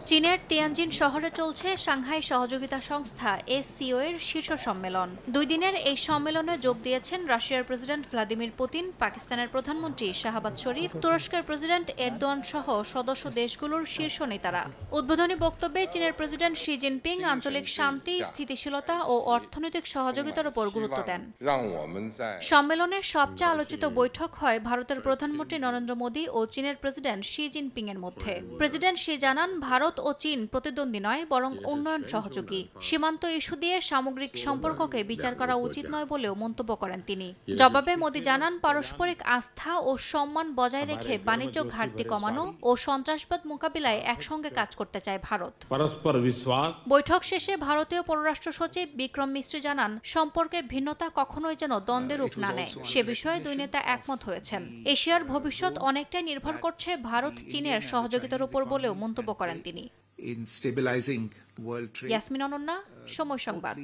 চীনের তিয়ানজিন শহরে চলছে সাংহাই সহযোগিতা সংস্থা SCO এর শীর্ষ সম্মেলন। 2 দিনের এই সম্মেলনে যোগ দিয়েছেন রাশিয়ার প্রেসিডেন্ট ভ্লাদিমির পুতিন, পাকিস্তানের প্রধানমন্ত্রী শাহবাজ শরীফ, তুরস্কের প্রেসিডেন্ট এরদোয়ান সহ সদস্য দেশগুলোর শীর্ষ নেতারা। উদ্বোধনী বক্তব্যে চীনের প্রেসিডেন্ট শি জিনপিং আঞ্চলিক শান্তি, স্থিতিশীলতা ও অর্থনৈতিক সহযোগিতার উপর গুরুত্ব দেন। সম্মেলনের সবচেয়ে আলোচিত বৈঠক হয় ভারতের প্রধানমন্ত্রী নরেন্দ্র মোদী ও চীনের প্রেসিডেন্ট শি জিনপিং এর মধ্যে। প্রেসিডেন্ট শি জানান, ভারত ও চীন প্রতিদ্বন্দ্বী নয়, বরং উন্নয়ন সহযোগী। সীমান্ত ইস্যু দিয়ে সামগ্রিক সম্পর্ককে বিচার করা উচিত নয় বলেও মন্তব্য করেন তিনি। জবাবে মোদী জানান, পারস্পরিক আস্থা ও সম্মান বজায় রেখে বাণিজ্য ঘাটতি কমানো ও সন্ত্রাসবাদ মোকাবিলায় একসঙ্গে কাজ করতে চায় ভারত। বৈঠক শেষে ভারতীয় পররাষ্ট্র সচিব বিক্রম মিশ্রি জানান, সম্পর্কের ভিন্নতা কখনোই যেন দ্বন্দ্বের রূপ না নেয়। সে বিষয়ে দুই নেতা একমত হয়েছেন। এশিয়ার ভবিষ্যৎ অনেকটাই নির্ভর করছে ভারত চীনের সহযোগিতার উপর বলেও মন্তব্য করেন তিনি। ইয়াসমিন অনন্যা, সময় সংবাদ।